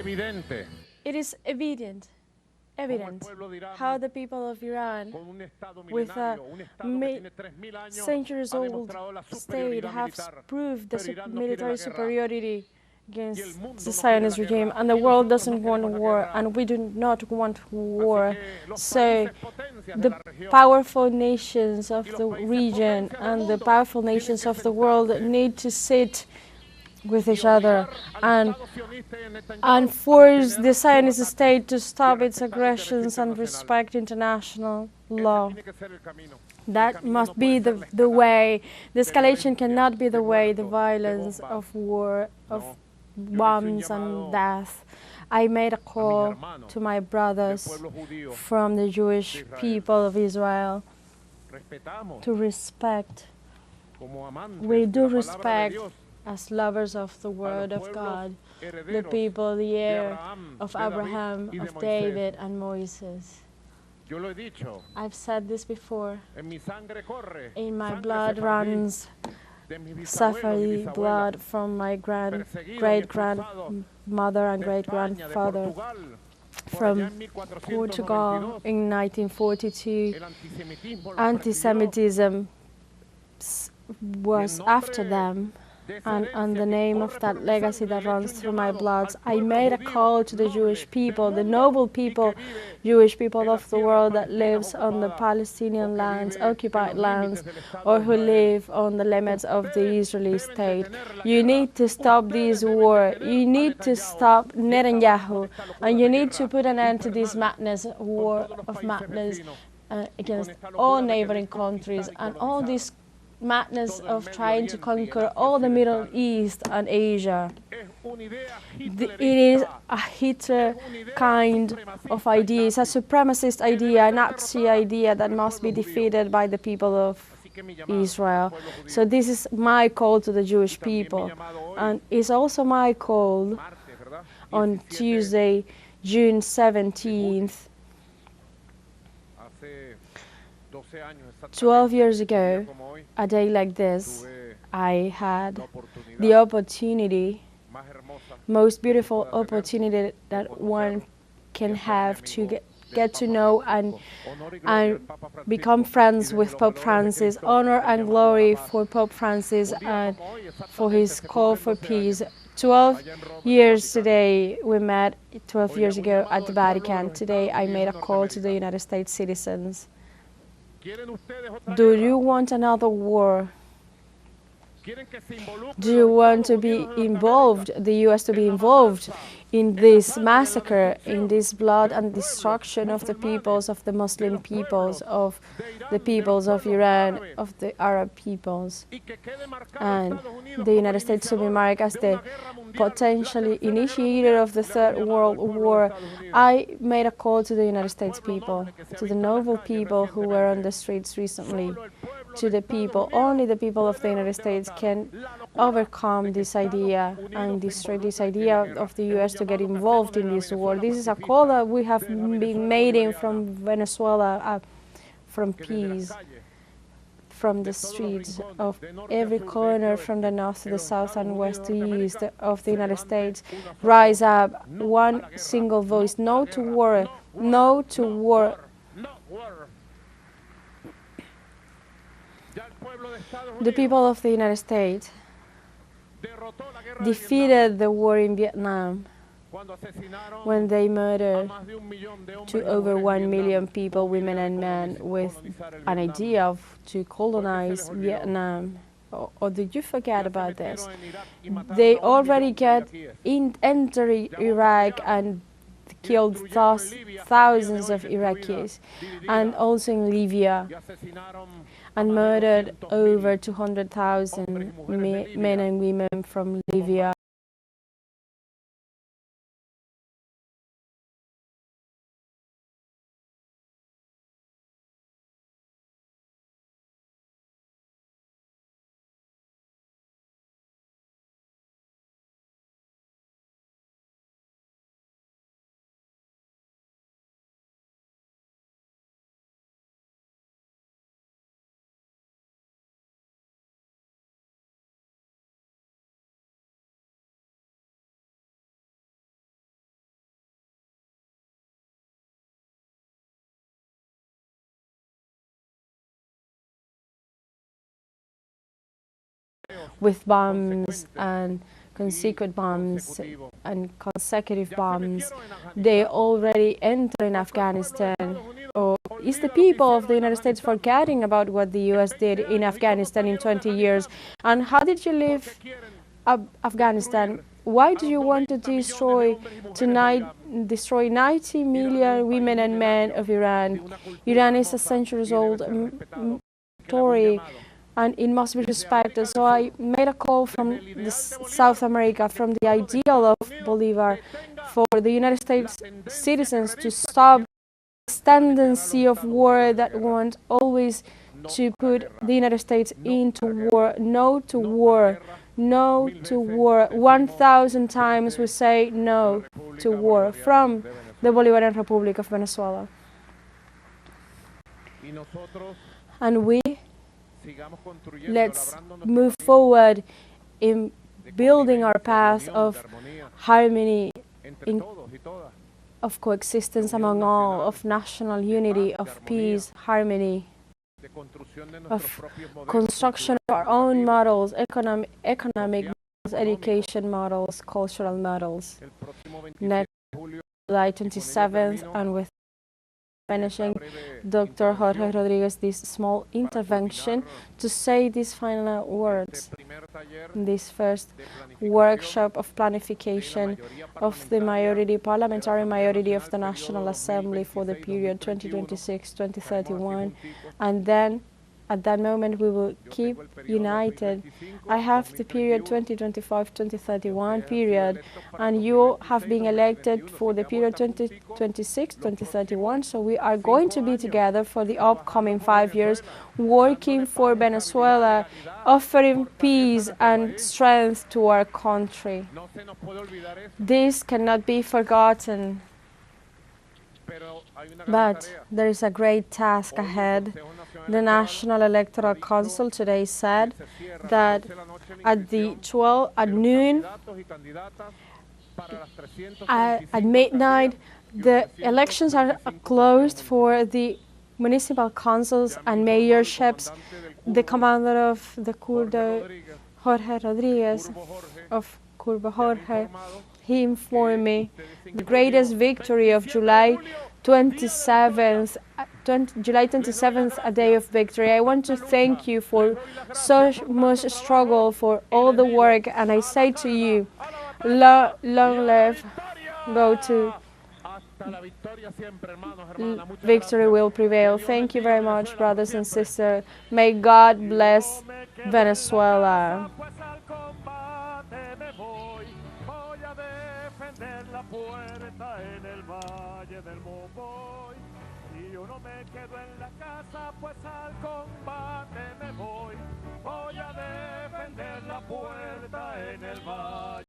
Evidente. It is evident how the people of Iran, with a centuries-old state, have proved the military superiority against the Zionist regime, and the world doesn't want war, and we do not want war. So the powerful nations of the region and the powerful nations of the world need to sit with each other and force the Zionist state to stop its aggressions and respect international law. That must be the way. The escalation cannot be the way, the violence of war, of bombs and death. I made a call to my brothers from the Jewish people of Israel to respect. We do respect, as lovers of the Word of God, the people, the heir of Abraham, of David and Moses. I've said this before. In my blood runs Safari blood from my great-grandmother and great-grandfather from Portugal in 1942. Anti-Semitism was after them, and the name of that legacy that runs through my blood. I made a call to the Jewish people, the noble people, Jewish people of the world that lives on the Palestinian lands, occupied lands, or who live on the limits of the Israeli state. You need to stop this war. You need to stop Netanyahu, and you need to put an end to this madness, war of madness against all neighboring countries and all this madness of trying to conquer all the Middle East and Asia. It is a Hitler kind of idea. It's a supremacist idea, a Nazi idea that must be defeated by the people of Israel. So this is my call to the Jewish people. And it's also my call on Tuesday, June 17th, 12 years ago, a day like this, I had the opportunity, most beautiful opportunity that one can have to get to know and become friends with Pope Francis. Honor and glory for Pope Francis and for his call for peace. 12 years today, we met 12 years ago at the Vatican. Today I made a call to the United States citizens. Do you want another war? Do you want to be involved, the U.S. to be involved in this massacre, in this blood and destruction of the peoples, of the Muslim peoples, of the peoples of Iran, of the Arab peoples? And the United States to be marked as the potentially initiator of the Third World War. I made a call to the United States people, to the noble people who were on the streets recently, to the people. Only the people of the United States can overcome this idea and destroy this idea of the U.S. to get involved in this war. This is a call that we have been making from Venezuela, from peace, from the streets of every corner, from the north to the south and west to east of the United States. Rise up, one single voice, no to war, no to war. The people of the United States defeated the war in Vietnam when they murdered to over 1 million people, women and men, with an idea to colonize Vietnam. Or did you forget about this? They already entered Iraq and killed thousands of Iraqis, and also in Libya, and murdered over 200,000 men and women from Libya. with bombs and consecutive bombs and consecutive bombs. They already entered in Afghanistan. Or is the people of the United States forgetting about what the US did in Afghanistan in 20 years? And how did you leave Afghanistan? Why do you want to destroy 90 million women and men of Iran? Iran is a centuries-old story, and it must be respected. So I made a call from South America, from the ideal of Bolivar, for the United States citizens to stop this tendency of war that want always to put the United States into war. No to war. No to war. 1,000 times we say no to war from the Bolivarian Republic of Venezuela. And let's move forward in building our path of harmony, of coexistence among all, of national unity, of peace, harmony, of construction of our own models, economic models, education models, cultural models. Next July 27th, and with finishing Dr. Jorge Rodriguez this small intervention to say these final words. This first workshop of planification of the parliamentary majority of the National Assembly for the period 2026-2031, and then at that moment we will keep united. I have the period 2025-2031 period, and you have been elected for the period 2026-2031, so we are going to be together for the upcoming 5 years, working for Venezuela, offering peace and strength to our country. This cannot be forgotten. But there is a great task ahead. The National Electoral Council today said that at noon, at midnight, the elections are closed for the municipal councils and mayorships. The commander of the Kurdo, Jorge Rodriguez, of Kurbo Jorge, he informed me the greatest victory of July 27th, a day of victory. I want to thank you for so much struggle, for all the work, and I say to you, long live, go to victory will prevail. Thank you very much, brothers and sisters. May God bless Venezuela. La puerta en el valle del Mogoy y yo no me quedo en la casa